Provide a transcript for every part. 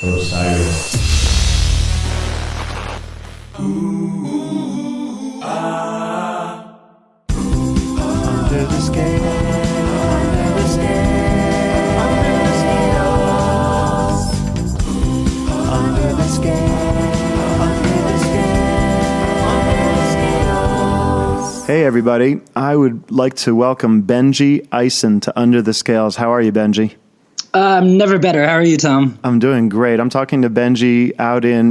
Osiris. Under the scale, under the scale, under the scales. Under the scale, under the scale, under the scales. Hey everybody, I would like to welcome Benjy Eisen to Under the Scales. How are you, Benjy? Never better. How are you, Tom? I'm doing great. I'm talking to Benjy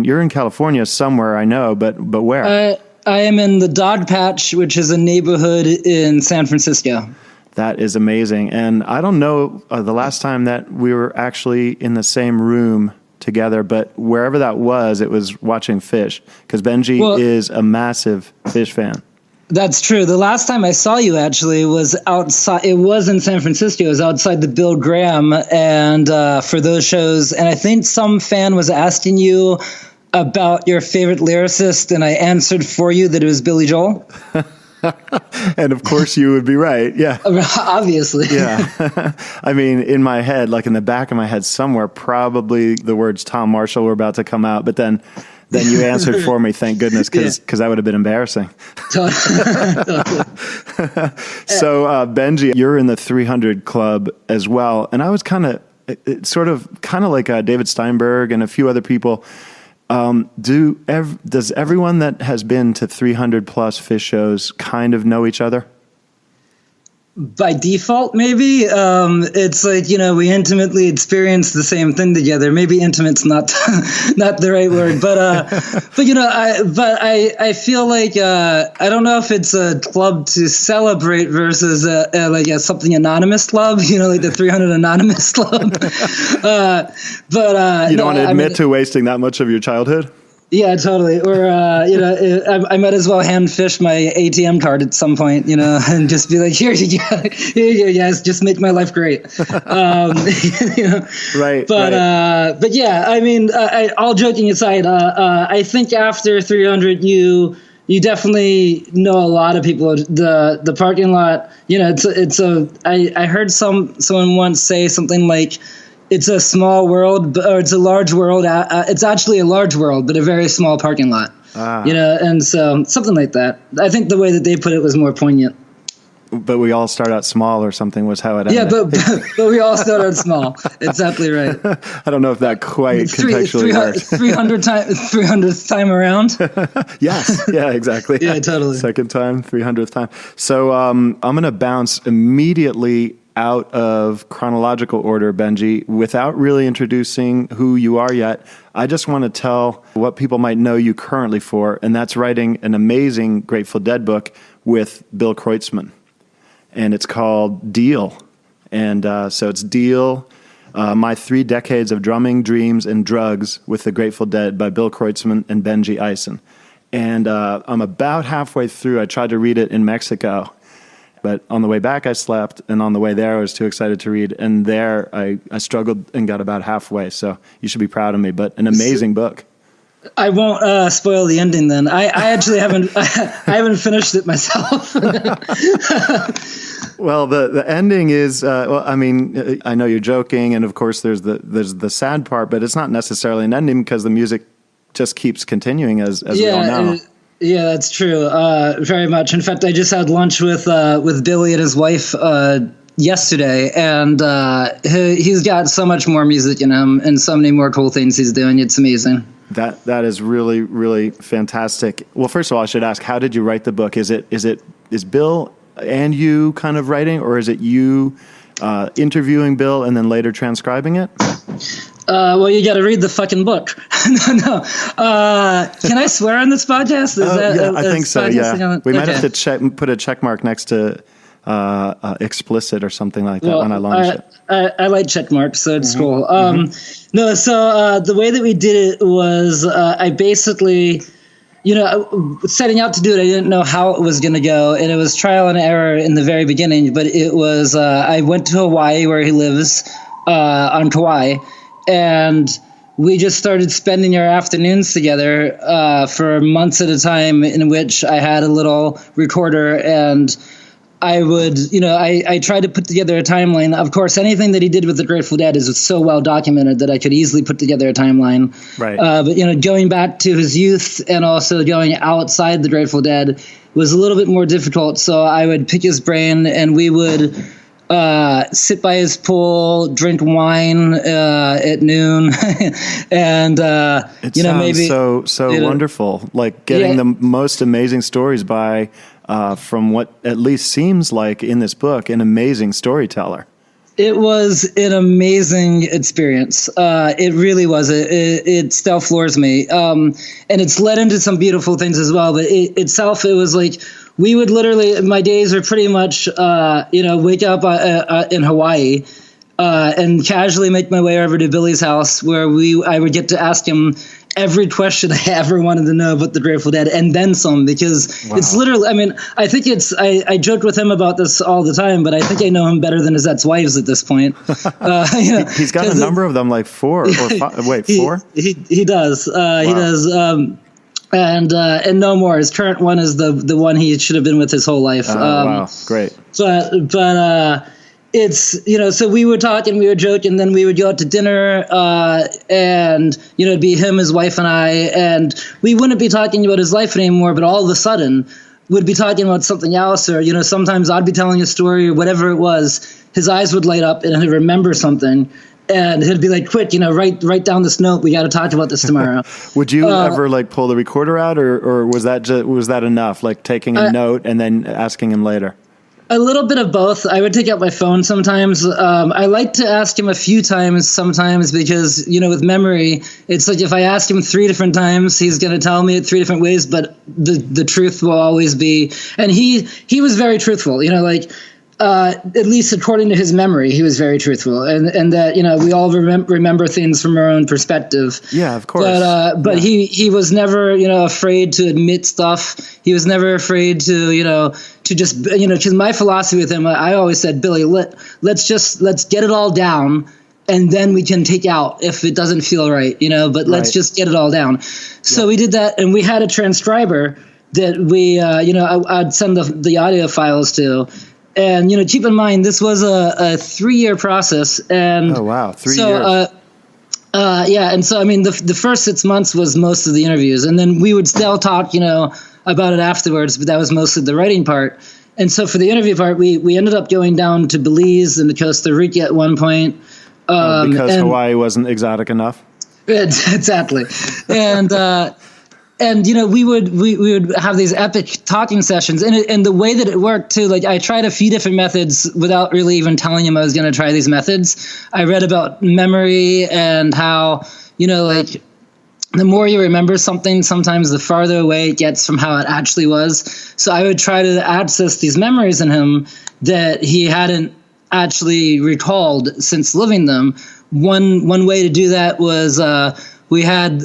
you're in California somewhere, I know, but where? I am in the Dog Patch, which is a neighborhood in San Francisco. That is amazing. And I don't know the last time that we were actually in the same room together, but wherever that was, it was watching fish, because Benjy is a massive fish fan. That's true. The last time I saw you actually was outside. It was in San Francisco. It was outside the Bill Graham, and for those shows. And I think some fan was asking you about your favorite lyricist, and I answered for you that it was Billy Joel. And of course you would be right. Yeah. Obviously. Yeah. I mean, in my head, like in the back of my head somewhere, probably the words Tom Marshall were about to come out, but then you answered for me, thank goodness, because that would have been embarrassing. Totally. So, Benjy, you're in the 300 Club as well, and I was kind of like David Steinberg and a few other people. Does everyone that has been to 300 plus fish shows kind of know each other? By default, maybe. It's like, we intimately experience the same thing together. Maybe intimate's not not the right word, but I feel like I don't know if it's a club to celebrate versus something anonymous club, like the 300 Anonymous Club. You don't want to admit to wasting that much of your childhood? Yeah, totally. Or, I might as well hand fish my ATM card at some point, and just be like, here you go, guys, just make my life great. Right. But yeah, I mean, all joking aside, I think after 300, you definitely know a lot of people. The parking lot, I heard someone once say something like, it's a small world, or it's a large world. It's actually a large world, but a very small parking lot. And so something like that. I think the way that they put it was more poignant. But we all start out small, or something was how it ended. Yeah, but we all start out small. Exactly right. I don't know if that quite contextually works. 300th time around. Yes. Yeah. Exactly. Yeah. Totally. Second time, 300th time. So I'm going to bounce immediately out of chronological order, Benjy, without really introducing who you are yet. I just want to tell what people might know you currently for, and that's writing an amazing Grateful Dead book with Bill Kreutzmann, and it's called Deal. And so it's Deal, My 3 Decades of Drumming, Dreams, and Drugs with the Grateful Dead by Bill Kreutzmann and Benjy Eisen. And I'm about halfway through. I tried to read it in Mexico, but on the way back, I slept, and on the way there, I was too excited to read. And there, I struggled and got about halfway. So you should be proud of me, but an amazing book. I won't spoil the ending then. I actually haven't I haven't finished it myself. Well, the ending is, I mean, I know you're joking, and of course there's the sad part, but it's not necessarily an ending because the music just keeps continuing as we all know. Yeah, that's true. Very much. In fact, I just had lunch with Billy and his wife yesterday, and he's got so much more music in him and so many more cool things he's doing. It's amazing. That is really, really fantastic. Well, first of all, I should ask, how did you write the book? Is Bill and you kind of writing, or is it you interviewing Bill and then later transcribing it? Well, you got to read the fucking book. No. Can I swear on this podcast? I think so. Yeah, we might have to put a check mark next to explicit or something like that when I launch it. I like check marks, so it's cool. No, so the way that we did it was I basically, setting out to do it, I didn't know how it was going to go, and it was trial and error in the very beginning. But it was I went to Hawaii, where he lives on Kauai, and we just started spending our afternoons together for months at a time, in which I had a little recorder, and I would, I tried to put together a timeline. Of course, anything that he did with the Grateful Dead is so well documented that I could easily put together a timeline. Right. But, going back to his youth and also going outside the Grateful Dead was a little bit more difficult. So I would pick his brain, and we would sit by his pool, drink wine at noon, and it sounds maybe so wonderful. Like getting the most amazing stories by, from what at least seems like in this book, an amazing storyteller. It was an amazing experience. It really was. It still floors me. And it's led into some beautiful things as well. But it was like we would literally, my days are pretty much, wake up in Hawaii and casually make my way over to Billy's house where I would get to ask him every question I ever wanted to know about the Grateful Dead and then some, because it's literally, I think I joked with him about this all the time, but I think I know him better than his ex-wives at this point. He's got a number of them, like 4 or 5. Wait, 4? He does. Wow. He does. And no more. His current one is the one he should have been with his whole life. Wow, great. But it's, so we would talk and we would joke, and then we would go out to dinner, and, it'd be him, his wife, and I, and we wouldn't be talking about his life anymore, but all of a sudden we'd be talking about something else, or, sometimes I'd be telling a story or whatever it was. His eyes would light up and he'd remember something. And he'd be like, quick, write down this note. We got to talk about this tomorrow. Would you ever pull the recorder out, or was that enough? Like taking a note and then asking him later? A little bit of both. I would take out my phone sometimes. I like to ask him a few times sometimes because, with memory, it's like if I ask him 3 different times, he's going to tell me it 3 different ways, but the truth will always be. And he was very truthful, at least according to his memory, he was very truthful, and that we all remember things from our own perspective. Yeah, of course. But he was never afraid to admit stuff. He was never afraid to just because my philosophy with him, I always said, Billy, let's get it all down, and then we can take out if it doesn't feel right, But let's just get it all down. So we did that, and we had a transcriber that we I'd send the audio files to. And, keep in mind, this was a 3-year process. And oh, wow. 3 years. And so, the first 6 months was most of the interviews. And then we would still talk, about it afterwards. But that was mostly the writing part. And so for the interview part, we ended up going down to Belize and to Costa Rica at one point. Because Hawaii wasn't exotic enough? Exactly. And we would have these epic talking sessions, and the way that it worked too. Like I tried a few different methods without really even telling him I was going to try these methods. I read about memory and how the more you remember something, sometimes the farther away it gets from how it actually was. So I would try to access these memories in him that he hadn't actually recalled since living them. One way to do that was. We had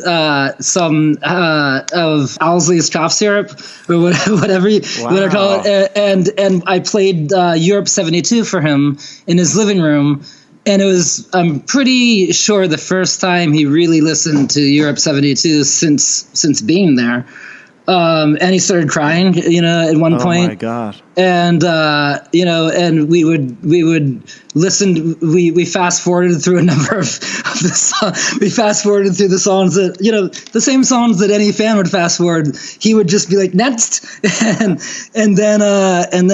some of Owsley's cough syrup, or whatever you want to call it, and I played Ep017 for him in his living room, and it was, I'm pretty sure, the first time he really listened to Ep017 since being there. And he started crying, at one point. Oh my God. And, and we would listen, we fast forwarded through a number of the songs. We fast forwarded through the songs that, the same songs that any fan would fast forward. He would just be like, next. and then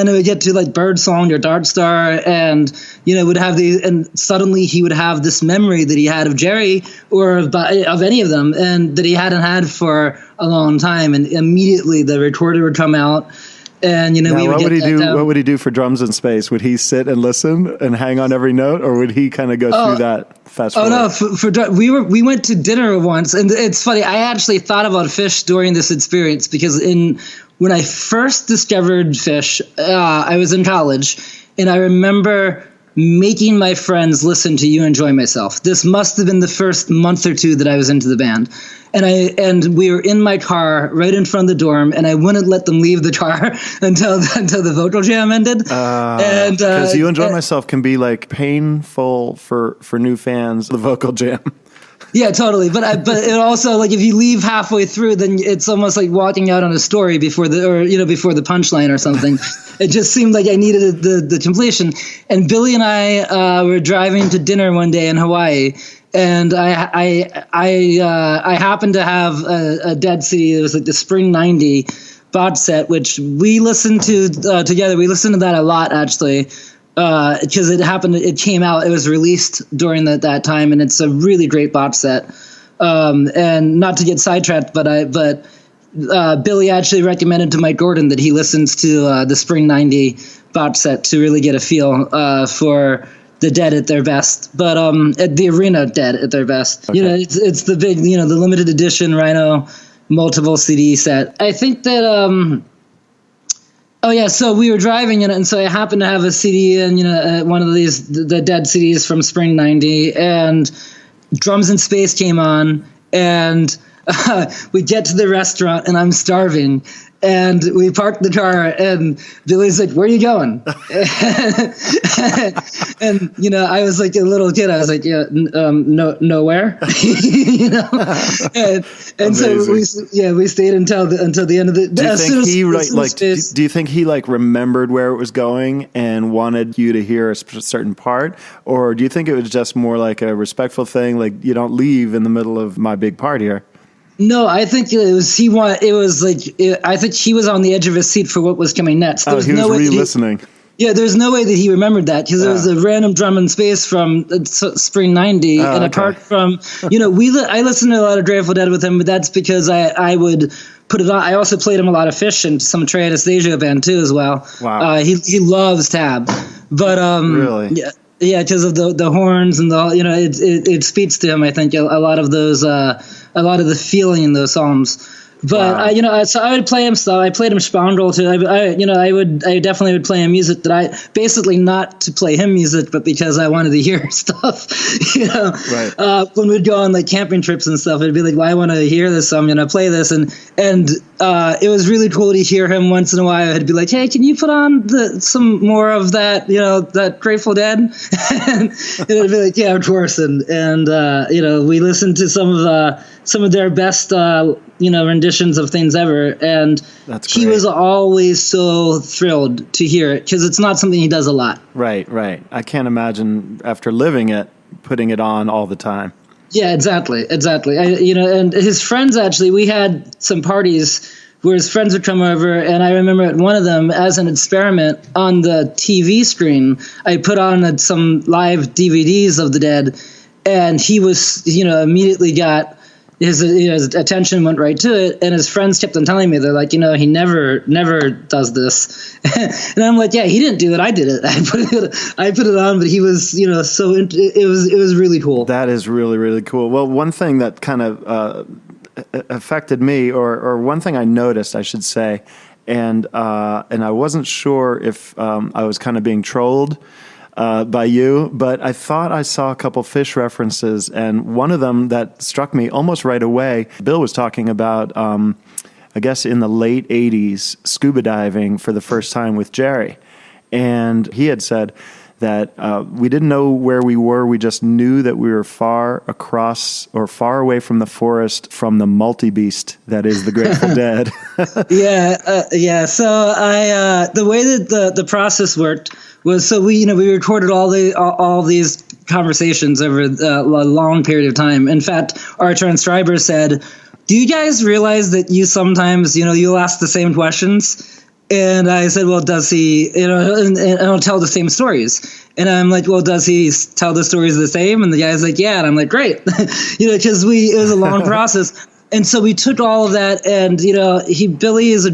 it would get to like Bird Song or Dark Star, and, would have these, and suddenly he would have this memory that he had of Jerry or of any of them, and that he hadn't had for a long time. And immediately the recorder would come out. And now, what would he do for Drums in Space? Would he sit and listen and hang on every note, or would he kind of go through that fast forward? Oh no, we went to dinner once, and it's funny. I actually thought about Phish during this experience because when I first discovered Phish, I was in college, and I remember making my friends listen to You Enjoy Myself. This must have been the first month or 2 that I was into the band. And we were in my car right in front of the dorm, and I wouldn't let them leave the car until the vocal jam ended. Because You Enjoy Myself can be like painful for new fans, the vocal jam. Yeah, totally. But it also, like, if you leave halfway through, then it's almost like walking out on a story before the punchline or something. It just seemed like I needed the completion. And Billy and I were driving to dinner one day in Hawaii, and I happened to have a Dead CD. It was like the Spring '90 box set, which we listened to together. We listened to that a lot, actually. Because it came out, it was released during that time, and it's a really great box set. And not to get sidetracked, but Billy actually recommended to Mike Gordon that he listens to the Spring '90 box set to really get a feel for the Dead at their best, but at the Arena Dead at their best. Okay. It's the big, the limited edition Rhino multiple CD set. I think that. Oh yeah, so we were driving and so I happened to have a CD and one of the Dead CDs from Spring '90, and Drums in Space came on, and we get to the restaurant and I'm starving, and we parked the car and Billy's like, "Where are you going?" And I was like a little kid. I was like, "Yeah, nowhere." And so we stayed until the end of the. Do you think he remembered where it was going and wanted you to hear a certain part, or do you think it was just more like a respectful thing, like you don't leave in the middle of my big part here? No, I think it was I think he was on the edge of his seat for what was coming next. He was re-listening. There's no way that he remembered that, because it was a random Drum in Space from Spring '90, and apart from I listened to a lot of Grateful Dead with him, but that's because I would put it on. I also played him a lot of Fish and some Trey Anastasia band too as well. Wow. He loves Tab, but really. Yeah, because of the horns and it speaks to him. I think a lot of those, a lot of the feeling in those songs. But wow. So I would play him stuff. I played him Spandrel too. I definitely would play him music that I basically not to play him music, but because I wanted to hear stuff. Right. When we'd go on like camping trips and stuff, it'd be like, well, I want to hear this, so I'm gonna play this, and it was really cool to hear him once in a while. I'd be like, hey, can you put on some more of that, that Grateful Dead? And it'd be like, yeah, of course. And we listened to some of their best renditions of things ever, and he was always so thrilled to hear it, because it's not something he does a lot. Right. I can't imagine after living it, putting it on all the time. Yeah, exactly. And his friends, actually, we had some parties where his friends would come over, and I remember at one of them, as an experiment on the TV screen, I put on some live DVDs of the Dead, and he was, immediately got his attention went right to it, and his friends kept on telling me, they're like, he never does this, and I'm like, yeah, he didn't do it, I did it. I put it on, but he was, so it was really cool. That is really, really cool. Well, one thing that kind of affected me, or one thing I noticed, I should say, and I wasn't sure if I was kind of being trolled by you, but I thought I saw a couple Fish references, and one of them that struck me almost right away, Bill was talking about, I guess in the late 80s, scuba diving for the first time with Jerry, and he had said that we didn't know where we were, we just knew that we were far across or far away from the forest, from the multi-beast that is the Grateful Dead. Yeah. So the way that the process worked was, so we recorded all these conversations over a long period of time. In fact, our transcriber said, "Do you guys realize that you sometimes, you'll ask the same questions?" And I said, well, does he, and I'll tell the same stories. And I'm like, well, does he tell the stories the same? And the guy's like, yeah. And I'm like, great. Because it was a long process. And so we took all of that, and, Billy is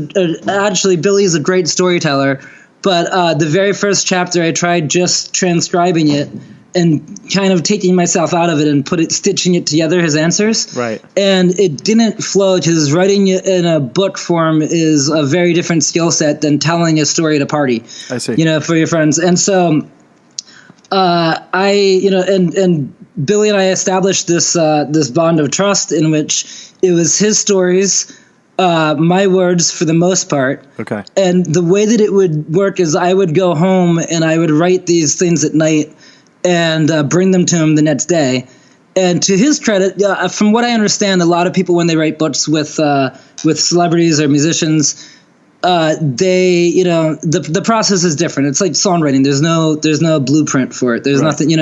a great storyteller. But the very first chapter, I tried just transcribing it and kind of taking myself out of it and stitching it together, his answers. Right. And it didn't flow, because writing it in a book form is a very different skill set than telling a story at a party. I see. For your friends. And so and Billy and I established this bond of trust in which it was his stories, my words for the most part. Okay. And the way that it would work is I would go home and I would write these things at night and bring them to him the next day. And to his credit, from what I understand, a lot of people, when they write books with celebrities or musicians, the process is different. It's like songwriting. There's no blueprint for it. There's nothing,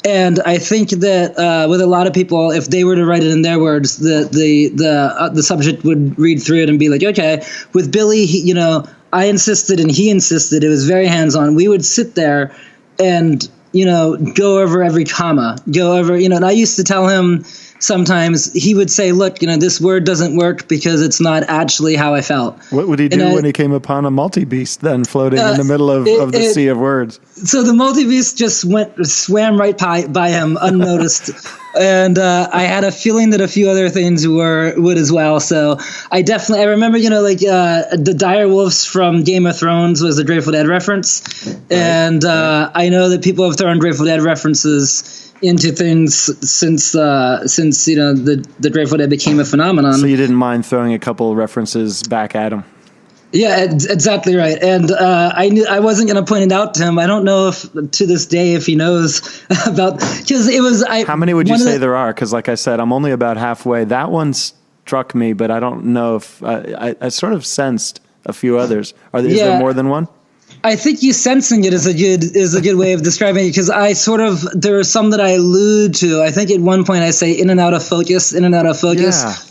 and I think that, with a lot of people, if they were to write it in their words, the subject would read through it and be like, okay, with Billy, I insisted and he insisted. It was very hands-on. We would sit there and, go over every comma, and I used to tell him sometimes, he would say, look, this word doesn't work because it's not actually how I felt. What would he do when he came upon a multi-beast then floating in the middle of the sea of words? So the multi-beast just swam right by him unnoticed. And I had a feeling that a few other things would as well. So I remember, the dire wolves from Game of Thrones was a Grateful Dead reference. Right. And I know that people have thrown Grateful Dead references into things since the Grateful Dead became a phenomenon. So you didn't mind throwing a couple references back at him? Yeah, exactly right. And I wasn't going to point it out to him. I don't know if to this day if he knows about, because it was. How many would you say there are? Because like I said, I'm only about halfway. That one struck me, but I don't know if I sort of sensed a few others. Is there more than one? I think you sensing it is a good way of describing it, because there are some that I allude to. I think at one point I say in and out of focus,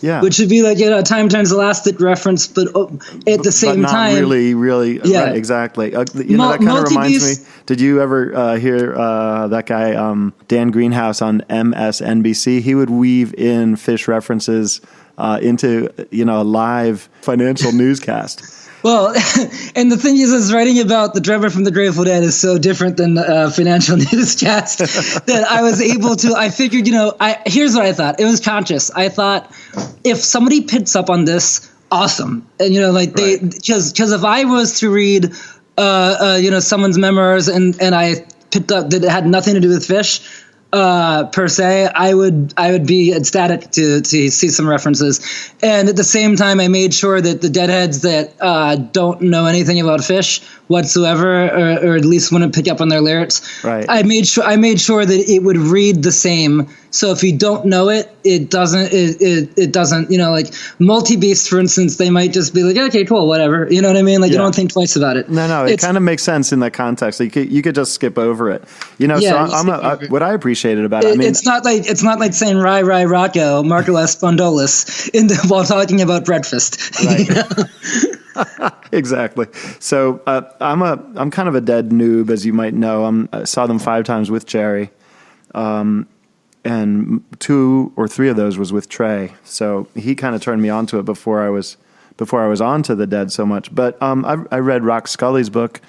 yeah. Which would be like time turns elastic reference, but at the same time, really, right, exactly. That kind of reminds me. Did you ever hear that guy Dan Greenhouse on MSNBC? He would weave in fish references into a live financial newscast. Well, and the thing is writing about the drummer from the Grateful Dead is so different than financial newscast that I was able to. I figured, here's what I thought. It was conscious. I thought, if somebody picks up on this, awesome. And because if I was to read, someone's memoirs and I picked up that it had nothing to do with fish, per se, I would be ecstatic to see some references. And at the same time, I made sure that the deadheads that don't know anything about fish whatsoever, or at least wouldn't pick up on their lyrics, right. I made sure that it would read the same. So if you don't know it, it doesn't, like multi-beast, for instance, they might just be like, okay, cool, whatever. You know what I mean? Like, you don't think twice about it. No, it kind of makes sense in that context. You could just skip over it. What I appreciated about it, it's not like saying "Rai Rai Rocco, Marco Espondolus" while talking about breakfast. Right. Exactly. So I'm kind of a Dead noob, as you might know. I saw them 5 times with Jerry, and 2 or 3 of those was with Trey. So he kind of turned me onto it before I was onto the Dead so much. But I read Rock Scully's book,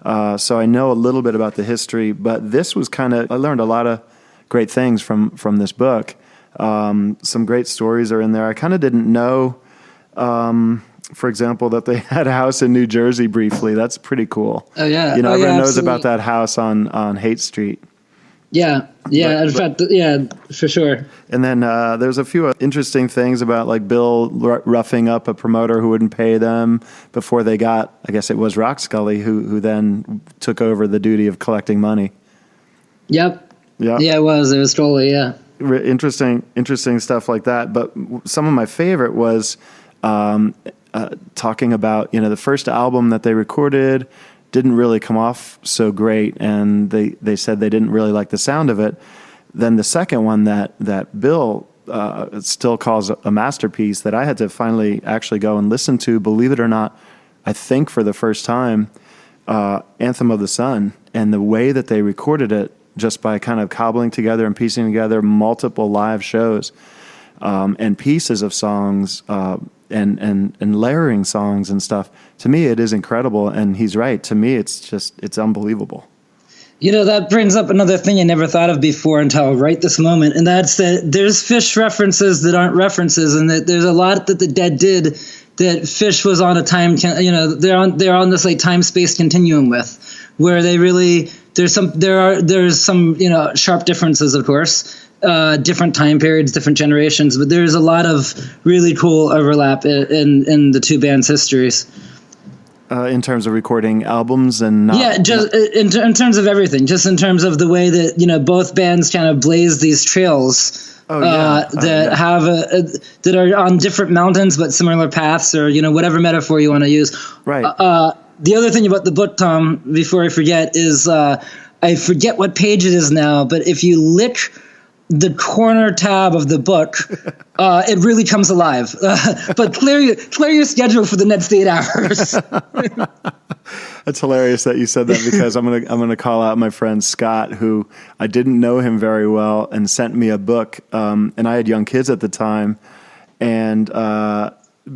so I know a little bit about the history. But this was I learned a lot of great things from this book. Some great stories are in there. I kind of didn't know. For example, that they had a house in New Jersey briefly. That's pretty cool. Oh yeah, everyone knows about that house on Haight Street. Yeah, for sure. And then there's a few interesting things about like Bill roughing up a promoter who wouldn't pay them before they got. I guess it was Rock Scully who then took over the duty of collecting money. Yep. Yeah. Yeah, it was totally Interesting stuff like that. But some of my favorite was. Talking about, the first album that they recorded didn't really come off so great, and they said they didn't really like the sound of it. Then the second one that Bill still calls a masterpiece that I had to finally actually go and listen to, believe it or not, I think for the first time, Anthem of the Sun, and the way that they recorded it just by kind of cobbling together and piecing together multiple live shows and pieces of songs and layering songs and stuff. To me, it is incredible, and he's right. To me, it's unbelievable. That brings up another thing I never thought of before until right this moment, and that's that there's Fish references that aren't references, and that there's a lot that the Dead did that Fish was on a time, they're on this like time-space continuum with, where they really there's some sharp differences, of course. Different time periods, different generations, but there's a lot of really cool overlap in the two bands' histories. In terms of recording albums and just in terms of everything, just in terms of the way that both bands kind of blaze these trails that have that are on different mountains but similar paths, or whatever metaphor you want to use. Right. The other thing about the book, Tom, before I forget, is I forget what page it is now, but if you lick the corner tab of the book, it really comes alive. But clear your schedule for the next 8 hours. It's hilarious that you said that, because I'm gonna call out my friend Scott, who I didn't know him very well, and sent me a book. And I had young kids at the time, and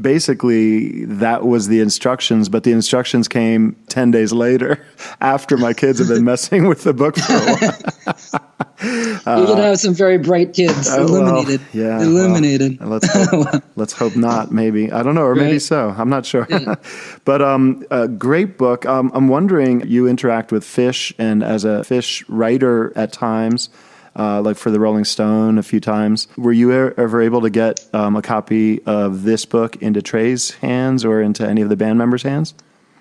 basically that was the instructions, but the instructions came 10 days later after my kids have been messing with the book for a while. You're going to have some very bright kids. Illuminated. Illuminated. Well, let's hope not, maybe. I don't know, or maybe so. I'm not sure. Yeah. But a great book. I'm wondering, you interact with fish, and as a fish writer at times, like for the Rolling Stone a few times. Were you ever able to get a copy of this book into Trey's hands or into any of the band members' hands?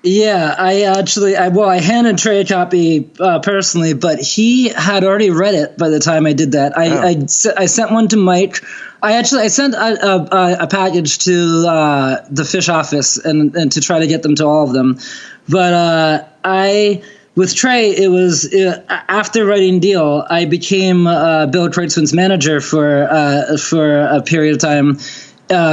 Yeah, I handed Trey a copy personally, but he had already read it by the time I did that. I sent one to Mike. I sent a package to the Fish office and to try to get them to all of them. But with Trey, it was after writing Deal, I became Bill Kreutzmann's manager for a period of time.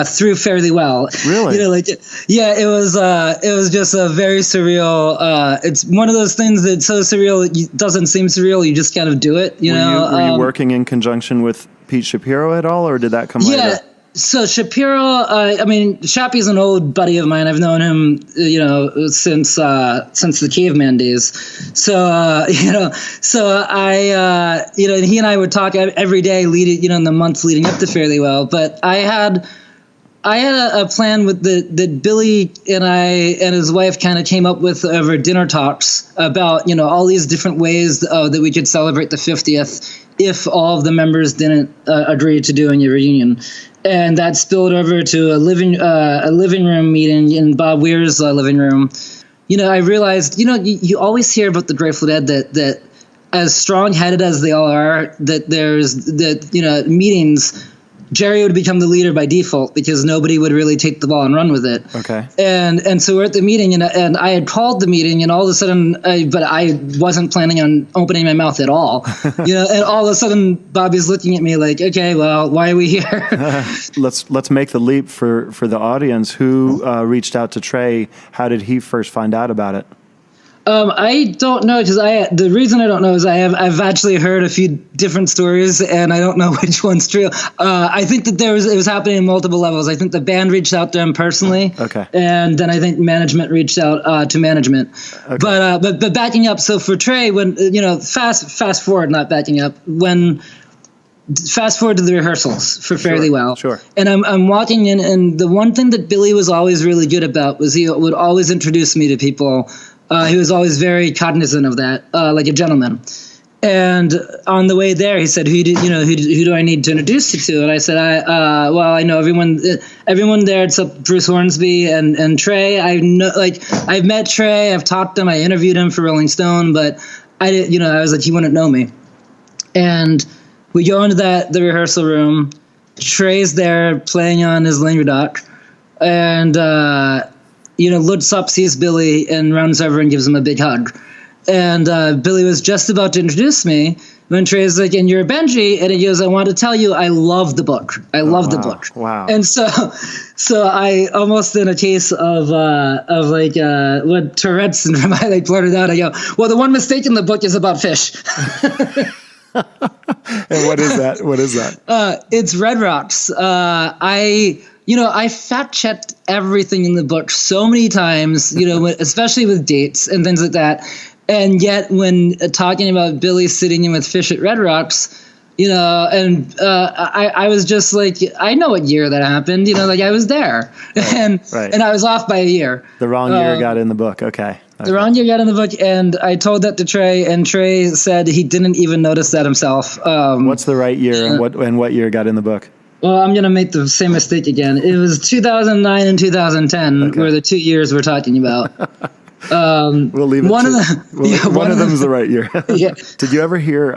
Through fairly well. Really? It was just a very surreal. It's one of those things that's so surreal it doesn't seem surreal. You just kind of do it. Were you working in conjunction with Pete Shapiro at all, or did that come later? Yeah. So Shapiro, Shappy's an old buddy of mine. I've known him, since the caveman days. So, he and I would talk every day in the months leading up to Fairly Well. But I had a plan that Billy and I and his wife kind of came up with over dinner talks about, all these different ways that we could celebrate the 50th if all of the members didn't agree to doing a reunion. And that spilled over to a living room meeting in Bob Weir's living room. I realized, you always hear about the Grateful Dead that as strong-headed as they all are, that meetings, Jerry would become the leader by default because nobody would really take the ball and run with it. Okay. And so we're at the meeting, and I had called the meeting, and all of a sudden, but I wasn't planning on opening my mouth at all. And all of a sudden, Bobby's looking at me like, okay, well, why are we here? Let's make the leap for the audience. Who reached out to Trey? How did he first find out about it? I don't know, because the reason I don't know is I've actually heard a few different stories, and I don't know which one's true. I think that it was happening in multiple levels. I think the band reached out to him personally, okay, and then I think management reached out to management. Okay. But backing up, so for Trey, when fast forward, not backing up, fast forward to the rehearsals for Fairly Well. Sure. And I'm walking in, and the one thing that Billy was always really good about was he would always introduce me to people. He was always very cognizant of that, like a gentleman. And on the way there, he said, "Who do I need to introduce you to?" And I said, I know everyone there except Bruce Hornsby and Trey. I've met Trey, I've talked to him, I interviewed him for Rolling Stone, but I was like, he wouldn't know me. And we go into the rehearsal room. Trey's there playing on his Languedoc, and looks up, sees Billy, and runs over and gives him a big hug. And Billy was just about to introduce me when Trey's like, "And you're Benjy," and he goes, "I want to tell you, I love the book. I love the book." Wow. And so I almost in a case of what Tourette's syndrome, I blurted out. I go, "Well, the one mistake in the book is about fish." And what is that? It's Red Rocks. I fact-checked everything in the book so many times, especially with dates and things like that. And yet when talking about Billy sitting in with fish at Red Rocks, I was just like, I know what year that happened. I was there. Right. And I was off by a year. The wrong year got in the book. Okay. The wrong year got in the book, and I told that to Trey, and Trey said he didn't even notice that himself. What's the right year, and what year got in the book? Well, I'm going to make the same mistake again. It was 2009 and 2010 were the 2 years we're talking about. We'll leave it. One to, of the we'll, yeah, one of them's the right year. Yeah. Did you ever hear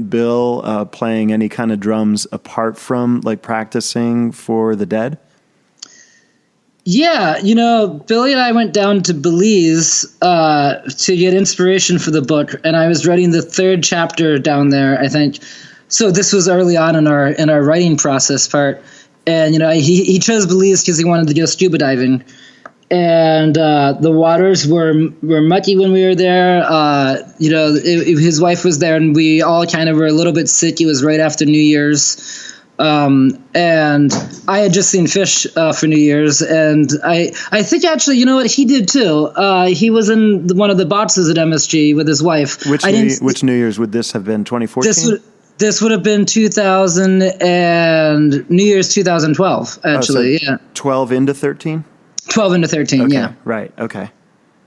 Bill playing any kind of drums apart from like practicing for the Dead? Yeah, Billy and I went down to Belize to get inspiration for the book, and I was writing the third chapter down there, I think. So this was early on in our writing process part, and he chose Belize because he wanted to go scuba diving, and the waters were mucky when we were there. His wife was there, and we all kind of were a little bit sick. It was right after New Year's. And I had just seen Fish for New Year's, and I think actually, you know what, he did too. He was in one of the boxes at MSG with his wife. Which New Year's would this have been? 2014. This would have been 2000 and New Year's 2012. Actually, so 12 into 13. 12 into 13. Okay, yeah. Right. Okay.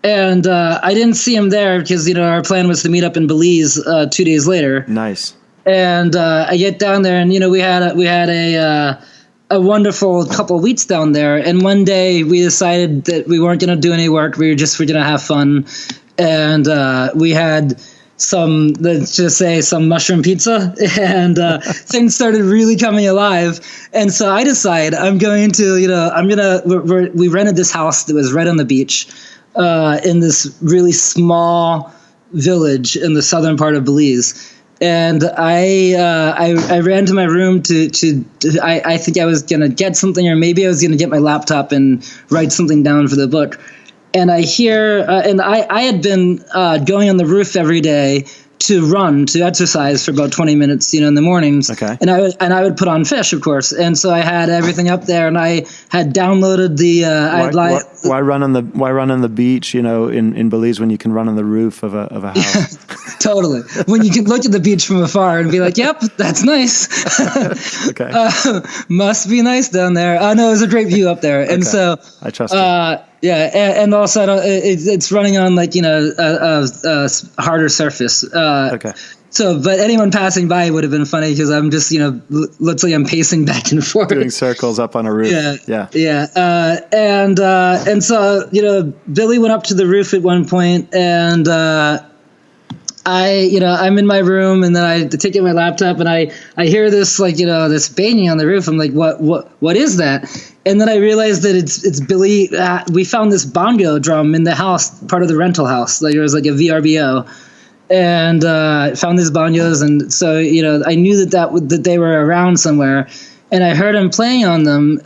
And I didn't see him there because our plan was to meet up in Belize 2 days later. Nice. And I get down there, and we had a wonderful couple of weeks down there. And one day we decided that we weren't going to do any work. We were going to have fun, and we had some, let's just say, some mushroom pizza, and things started really coming alive. And so I decide we rented this house that was right on the beach in this really small village in the southern part of Belize. And I ran to my room I think I was going to get something, or maybe I was going to get my laptop and write something down for the book. And I hear, and I had been going on the roof every day to exercise for about 20 minutes, in the mornings. Okay. And I would put on Fish, of course. And so I had everything up there, and I had downloaded the. Why run on the beach? In Belize when you can run on the roof of a house. Totally. When you can look at the beach from afar and be like, "Yep, that's nice." Okay. Must be nice down there. No, it was a great view up there, and okay. so I trust you. Yeah, and also it's running on a harder surface. Okay. So, but anyone passing by would have been funny because I'm just looks like I'm pacing back and forth, doing circles up on a roof. Yeah. And so Billy went up to the roof at one point, and I'm in my room, and then I take out my laptop, and I hear this this banging on the roof. I'm like, what is that? And then I realized that it's Billy. We found this bongo drum in the house, part of the rental house. Like it was like a VRBO, and found these bongos, and so I knew that they were around somewhere. And I heard him playing on them,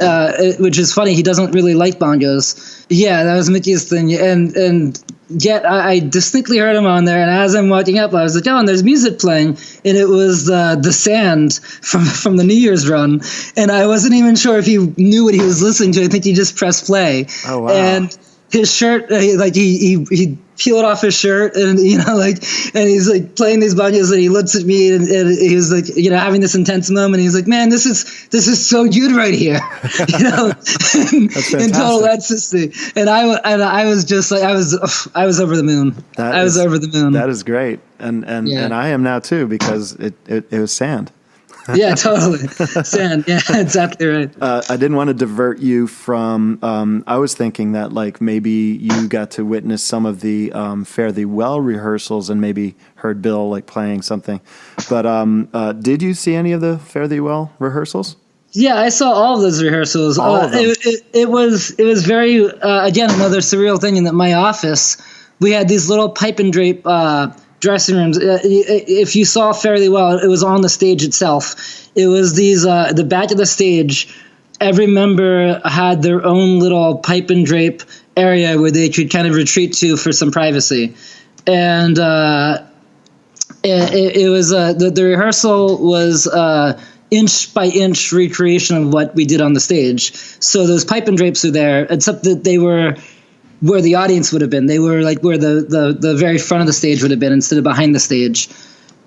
which is funny. He doesn't really like bongos. Yeah, that was Mickey's thing. And yet I distinctly heard him on there. And as I'm walking up, I was like, oh, and there's music playing. And it was The Sand from the New Year's run. And I wasn't even sure if he knew what he was listening to. I think he just pressed play. Oh, wow. And his shirt, he peeled off his shirt, and and he's like playing these bongos, and he looks at me, and he was like having this intense moment. He's like, man, this is so good right here, in total ecstasy. And I was just like, I was over the moon. I was over the moon. That is great, and I am now too, because it was sand. Yeah, totally. Sand. Yeah, exactly right. I didn't want to divert you from. I was thinking that maybe you got to witness some of the Fare Thee Well rehearsals and maybe heard Bill playing something. But did you see any of the Fare Thee Well rehearsals? Yeah, I saw all of those rehearsals. All of them. It was very again another surreal thing in that my office, we had these little pipe and drape dressing rooms. If you saw Fare Thee Well, it was on the stage itself. It was these the back of the stage. Every member had their own little pipe and drape area where they could kind of retreat to for some privacy, and it was the rehearsal was inch by inch recreation of what we did on the stage. So those pipe and drapes are there, except that they were where the audience would have been. They were where the very front of the stage would have been instead of behind the stage.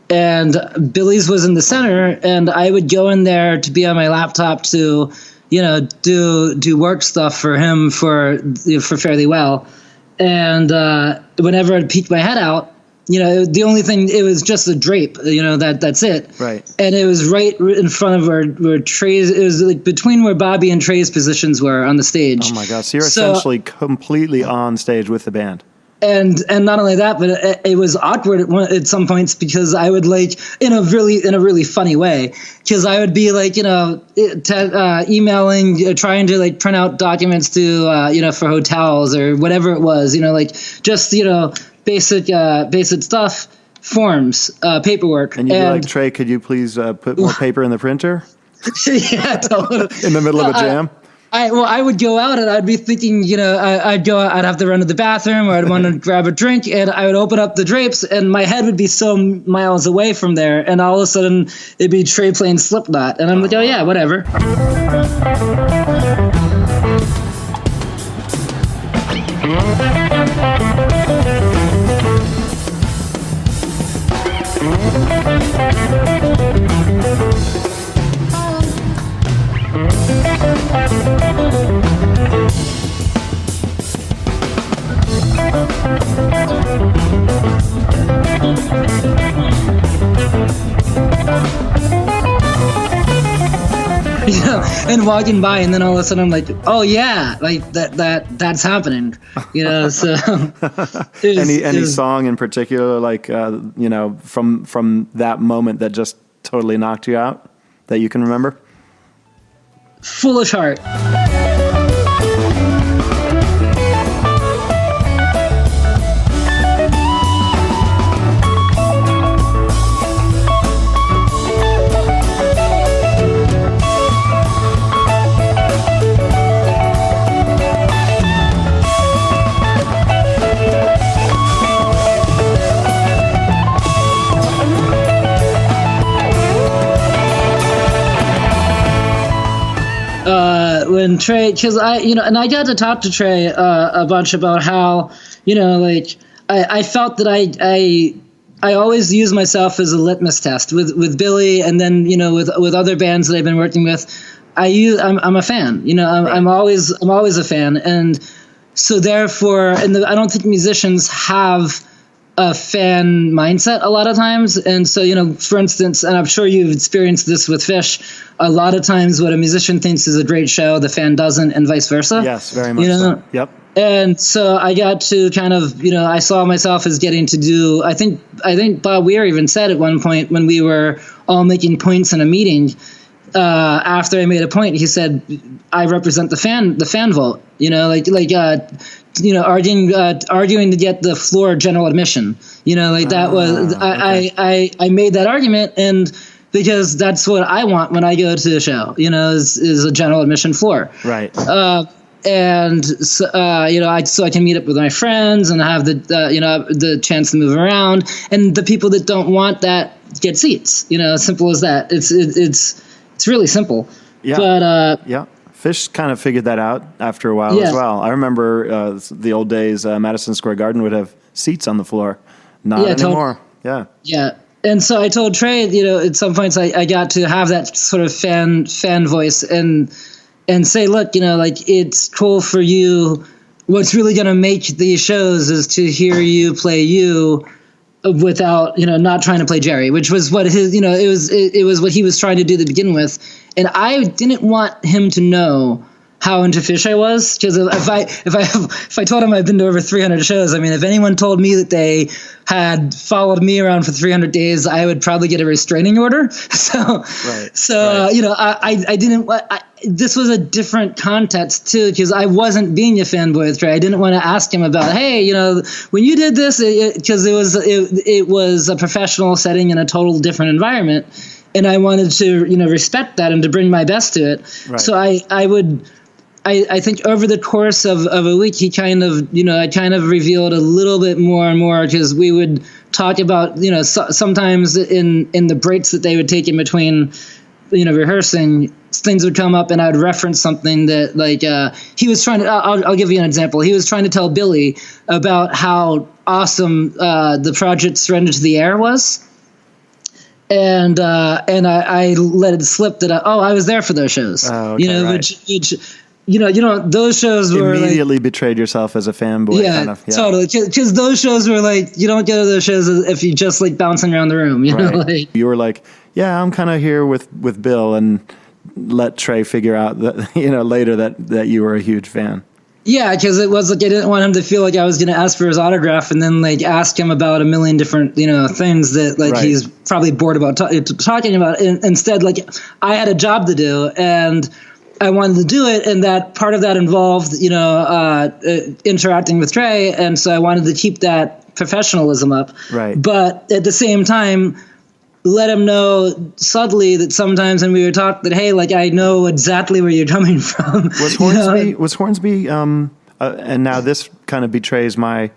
And Billy's was in the center, and I would go in there to be on my laptop to, do work stuff for him for Fare Thee Well. And whenever I'd peek my head out, the only thing, it was just a drape, that's it. Right. And it was right in front of where Trey's, it was between where Bobby and Trey's positions were on the stage. Oh my gosh. So you're essentially completely on stage with the band. And not only that, but it was awkward at some points because I would like in a really funny way, because I would be like, emailing, trying to like print out documents to, for hotels or whatever it was, like just, basic stuff, forms, paperwork. And you'd be like, Trey, could you please put more paper in the printer? Yeah, totally. In the middle of a jam? I would go out and I'd be thinking, I'd have to run to the bathroom or I'd want to grab a drink, and I would open up the drapes and my head would be so miles away from there, and all of a sudden it'd be Trey playing Slipknot, and I'm like, oh yeah, whatever. And walking by, and then all of a sudden I'm like, oh yeah, like that's happening, So any song in particular, like from that moment that just totally knocked you out that you can remember? Foolish Heart. When Trey, because and I got to talk to Trey a bunch about how, I felt that I always use myself as a litmus test with Billy, and then with other bands that I've been working with. I'm a fan. I'm always a fan, and so therefore, I don't think musicians have a fan mindset a lot of times. And so, for instance, and I'm sure you've experienced this with Fish, a lot of times what a musician thinks is a great show, the fan doesn't, and vice versa. Yes, very much so. Yep. And so I got to kind of, I saw myself as getting to do, I think Bob Weir even said at one point when we were all making points in a meeting, after I made a point, he said, I represent the fan vote, arguing to get the floor general admission, that was, okay. I made that argument, and because that's what I want when I go to a show, is a general admission floor. Right. And so, so I can meet up with my friends and have the chance to move around, and the people that don't want that get seats, simple as that. It's really simple. Yeah. But, yeah. Fish kind of figured that out after a while as well. I remember the old days, Madison Square Garden would have seats on the floor. Not anymore. Yeah. Yeah. And so I told Trey, at some points I got to have that sort of fan voice and say, look, it's cool for you. What's really going to make these shows is to hear you play you without, not trying to play Jerry, which was what his, it was what he was trying to do to begin with. And I didn't want him to know how into Fish I was, because if I told him I'd been to over 300 shows, I mean, if anyone told me that they had followed me around for 300 days, I would probably get a restraining order. So, I didn't. This was a different context too, because I wasn't being a fanboy with Trey. I didn't want to ask him about, hey, when you did this, because it was a professional setting in a total different environment, and I wanted to respect that and to bring my best to it. Right. So I think over the course of a week, he kind of, I kind of revealed a little bit more and more, because we would talk about, sometimes in the breaks that they would take in between, rehearsing, things would come up and I would reference something that he was trying to, I'll give you an example. He was trying to tell Billy about how awesome the project Surrender to the Air was. And I let it slip that I was there for those shows, which those shows were immediately betrayed yourself as a fanboy. Yeah, kind of, yeah. Totally. Because those shows were you don't go to those shows if you just bouncing around the room. You were like, yeah, I'm kind of here with Bill, and let Trey figure out that later that you were a huge fan. Yeah, because it was like I didn't want him to feel like I was going to ask for his autograph and then like ask him about a million different things that like Right. he's probably bored about talking about. Instead, like I had a job to do and I wanted to do it, and that part of that involved interacting with Trey, and so I wanted to keep that professionalism up. Right. But at the same time, let him know subtly that sometimes when we would talk that, hey, like I know exactly where you're coming from. Was Hornsby, and now this kind of betrays my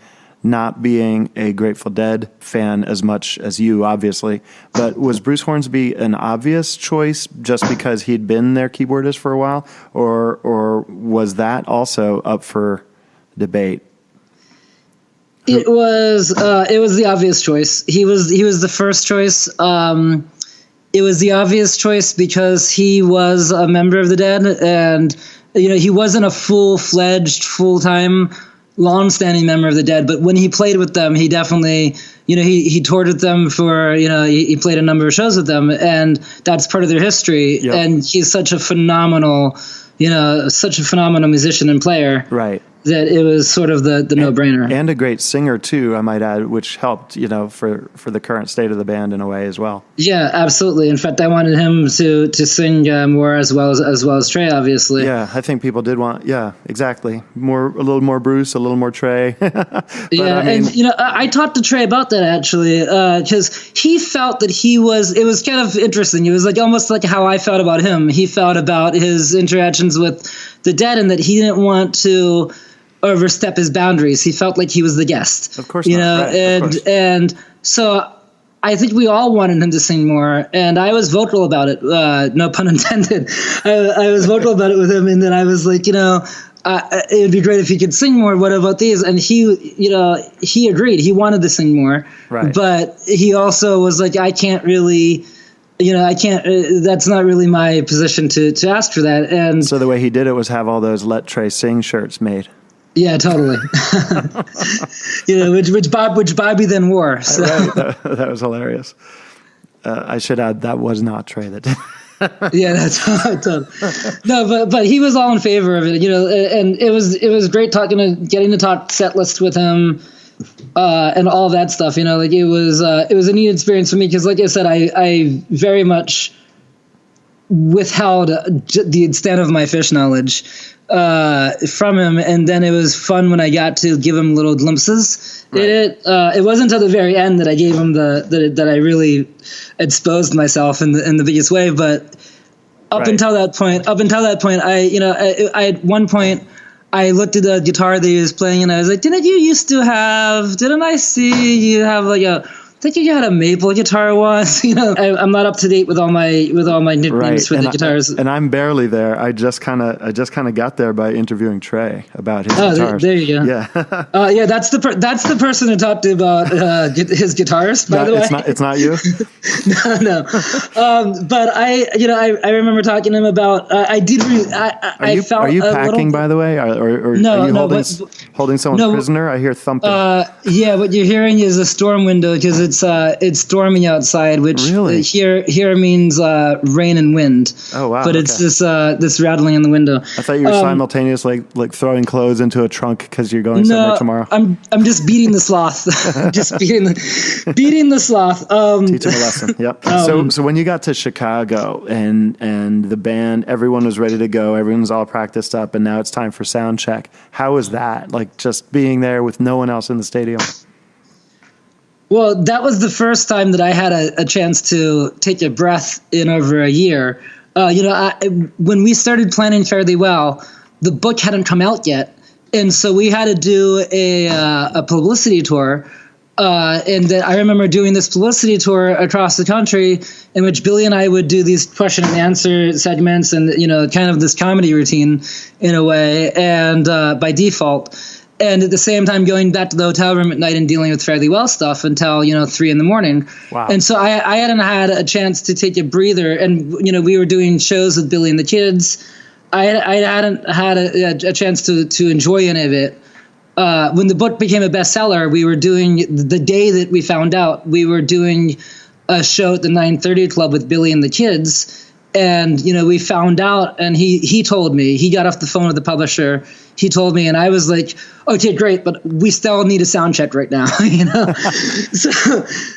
not being a Grateful Dead fan as much as you, obviously, but was Bruce Hornsby an obvious choice just because he'd been their keyboardist for a while, or was that also up for debate? It was the obvious choice. He was the first choice. It was the obvious choice because he was a member of the Dead, and he wasn't a full-fledged, full-time, long-standing member of the Dead. But when he played with them, he definitely he toured with them for he played a number of shows with them, and that's part of their history. Yep. And he's such a phenomenal musician and player. Right. That it was sort of the no-brainer. And a great singer, too, I might add, which helped, for the current state of the band in a way as well. Yeah, absolutely. In fact, I wanted him to sing more as well as Trey, obviously. Yeah, I think people did want, exactly. A little more Bruce, a little more Trey. But, yeah, I talked to Trey about that, actually, because he felt that it was kind of interesting. It was like almost like how I felt about him. He felt about his interactions with the Dead and that he didn't want to overstep his boundaries. He felt like he was the guest. Of course not. Right, and so I think we all wanted him to sing more, and I was vocal about it. No pun intended. I was vocal about it with him, and then I was like, it would be great if he could sing more. What about these? And he agreed. He wanted to sing more, right. But he also was like, I can't really. I can't. That's not really my position to ask for that. And so the way he did it was have all those "Let Trey Sing" shirts made. Yeah, totally. Which Bobby then wore. So. Right. That was hilarious. I should add that was not Trey that did. Yeah, that's totally. No, but he was all in favor of it. And it was great getting to talk set list with him, and all that stuff. It was a neat experience for me because, like I said, I very much withheld the extent of my fish knowledge from him, and then it was fun when I got to give him little glimpses in it. It wasn't until the very end that I gave him that I really exposed myself in the biggest way. But up until that point, I at one point I looked at the guitar that he was playing, and I was like, didn't I see you have like I think you had a maple guitar once. I'm not up to date with all my nicknames for the guitars. And I'm barely there. I just kind of got there by interviewing Trey about his guitars. There you go. Yeah. Yeah. That's the person who talked about his guitars. By the way, it's not you. No. But I remember talking to him about. I did. I felt. Are you packing, by the way, or no, are you no, holding someone prisoner? I hear thumping. Yeah. What you're hearing is a storm window because it's storming outside, which really? here means rain and wind. Oh wow! But it's this rattling in the window. I thought you were simultaneously like throwing clothes into a trunk because you're going somewhere tomorrow. I'm just beating the sloth. Just beating the sloth. Teach him a lesson. Yep. So when you got to Chicago and the band, everyone was ready to go, everyone's all practiced up, and now it's time for sound check. How was that? Like just being there with no one else in the stadium. Well, that was the first time that I had a chance to take a breath in over a year. When we started planning Fare Thee Well, the book hadn't come out yet, and so we had to do a publicity tour. And I remember doing this publicity tour across the country, in which Billy and I would do these question and answer segments, and kind of this comedy routine in a way, and by default. And at the same time, going back to the hotel room at night and dealing with Fare Thee Well stuff until 3 a.m. Wow. And so I hadn't had a chance to take a breather. And we were doing shows with Billy and the kids. I hadn't had a chance to enjoy any of it. When the book became a bestseller, we were doing the day that we found out we were doing a show at the 9:30 Club with Billy and the kids. And, we found out, and he told me, he got off the phone with the publisher. He told me, and I was like, okay, great, but we still need a sound check right now,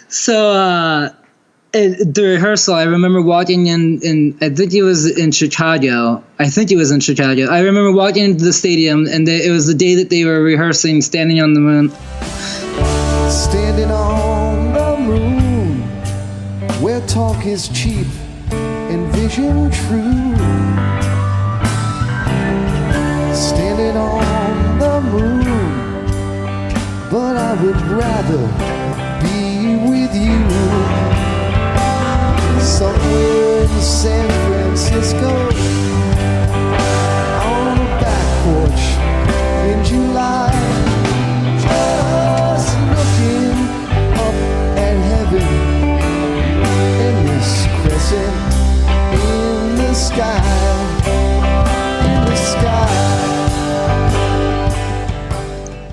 So at the rehearsal, I remember walking in, I think it was in Chicago. I remember walking into the stadium, and it was the day that they were rehearsing Standing on the Moon. Standing on the moon, where talk is cheap and vision true. Standing on the moon, but I would rather be with you. Somewhere in San Francisco, on a back porch in July, just looking up at heaven in this crescent in the sky, in the sky.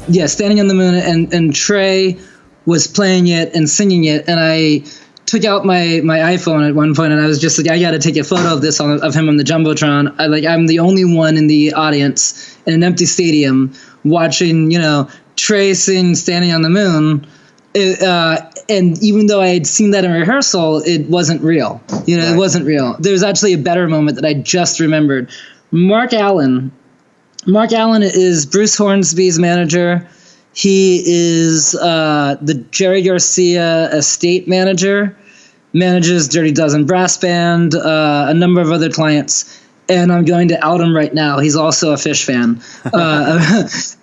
Yeah, Standing on the Moon, and Trey was playing it and singing it, and I took out my iPhone at one point, and I was just like, I got to take a photo of this of him on the Jumbotron. I'm the only one in the audience in an empty stadium watching, Trey sing Standing on the Moon. And even though I had seen that in rehearsal, it wasn't real. Right. It wasn't real. There's actually a better moment that I just remembered. Mark Allen is Bruce Hornsby's manager. He is the Jerry Garcia estate manager, manages Dirty Dozen Brass Band, a number of other clients. And I'm going to out him right now. He's also a Phish fan,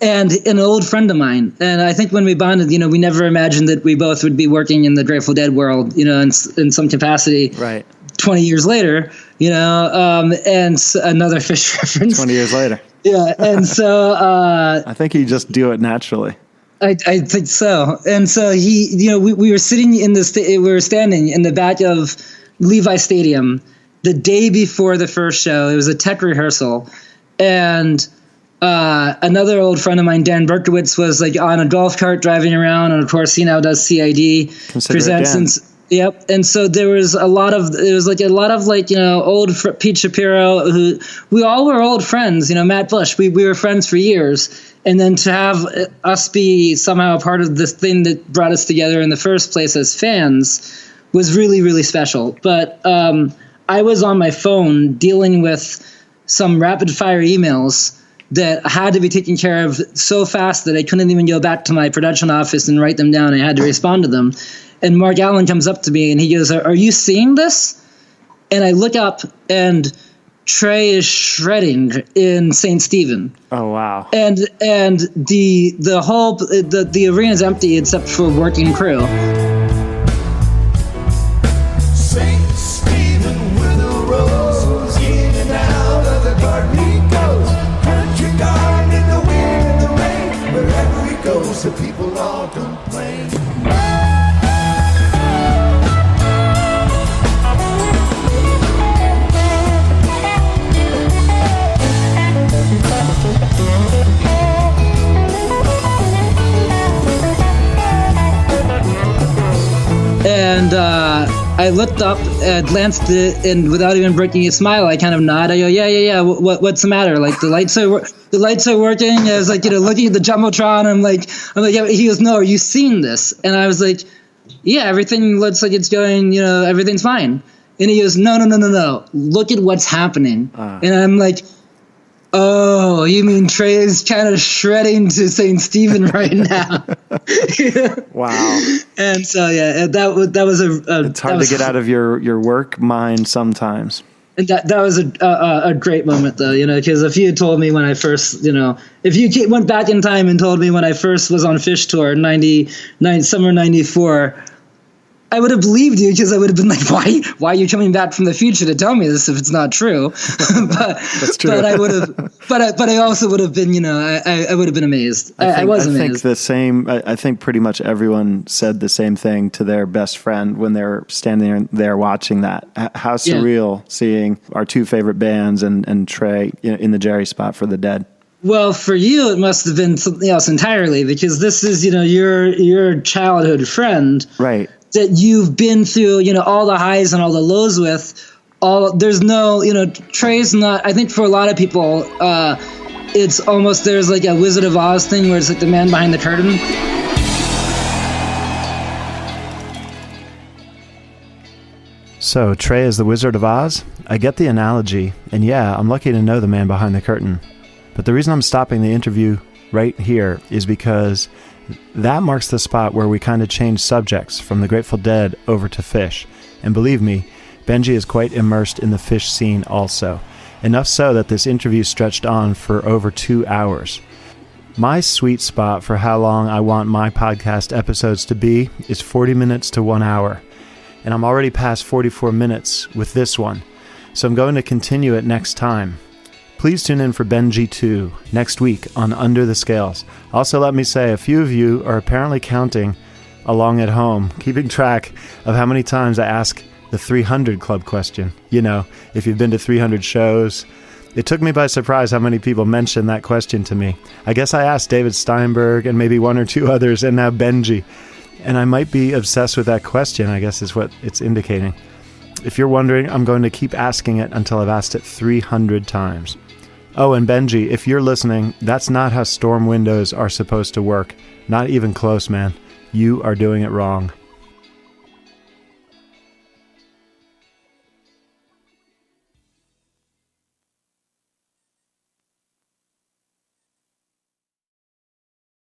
and an old friend of mine. And I think when we bonded, we never imagined that we both would be working in the Grateful Dead world, in some capacity. Right. 20 years later, and another Phish reference. 20 years later. Yeah, and so I think you just do it naturally. I think so. And so we were sitting we were standing in the back of Levi Stadium the day before the first show. It was a tech rehearsal, and another old friend of mine, Dan Berkowitz, was on a golf cart driving around, and of course he now does CID. Presents. Yep. And so there was a lot of old Pete Shapiro, who we all were old friends, Matt Bush, we were friends for years. And then to have us be somehow a part of this thing that brought us together in the first place as fans was really, really special. But I was on my phone dealing with some rapid fire emails that had to be taken care of so fast that I couldn't even go back to my production office and write them down. I had to respond to them. And Mark Allen comes up to me and he goes, "Are you seeing this?" And I look up, and Trey is shredding in St. Stephen. Oh, wow. And the whole the arena's empty except for working crew. St. Stephen with a rose, in and out of the garden he goes. Country garden in the wind and the rain, wherever he goes the people all complain. And I looked up, glanced at it, and without even breaking a smile, I kind of nod. I go, yeah. What's the matter? The lights are working. I was looking at the Jumbotron. I'm like, yeah. He goes, "No, are you seeing this?" And I was like, "Yeah, everything looks like it's going. Everything's fine." And he goes, "No. Look at what's happening." And I'm like, "Oh, you mean Trey's kind of shredding to St. Stephen right now?" Wow. And so that was it's hard to get out of your work mind sometimes. And that was a great moment though, because if you had told me when I first, if you went back in time and told me when I first was on Phish tour, summer 94. I would have believed you, because I would have been like, why are you coming back from the future to tell me this if it's not true? That's true. But I would have, but I also would have been, I would have been amazed. I was amazed. I think the same. I think pretty much everyone said the same thing to their best friend when they're standing there watching that. How surreal seeing our two favorite bands and Trey in the Jerry spot for the Dead. Well, for you, it must have been something else entirely, because this is, your childhood friend. Right. That you've been through, all the highs and all the lows with there's no, Trey's not, I think for a lot of people, it's almost, there's like a Wizard of Oz thing where it's like the man behind the curtain. So, Trey is the Wizard of Oz? I get the analogy, and yeah, I'm lucky to know the man behind the curtain. But the reason I'm stopping the interview right here is because that marks the spot where we kind of change subjects from the Grateful Dead over to Phish. And believe me, Benjy is quite immersed in the Phish scene also. Enough so that this interview stretched on for over 2 hours. My sweet spot for how long I want my podcast episodes to be is 40 minutes to 1 hour. And I'm already past 44 minutes with this one, so I'm going to continue it next time. Please tune in for Benjy 2 next week on Under the Scales. Also, let me say, a few of you are apparently counting along at home, keeping track of how many times I ask the 300 Club question. If you've been to 300 shows. It took me by surprise how many people mentioned that question to me. I guess I asked David Steinberg and maybe one or two others, and now Benjy. And I might be obsessed with that question, I guess is what it's indicating. If you're wondering, I'm going to keep asking it until I've asked it 300 times. Oh, and Benjy, if you're listening, that's not how storm windows are supposed to work. Not even close, man. You are doing it wrong.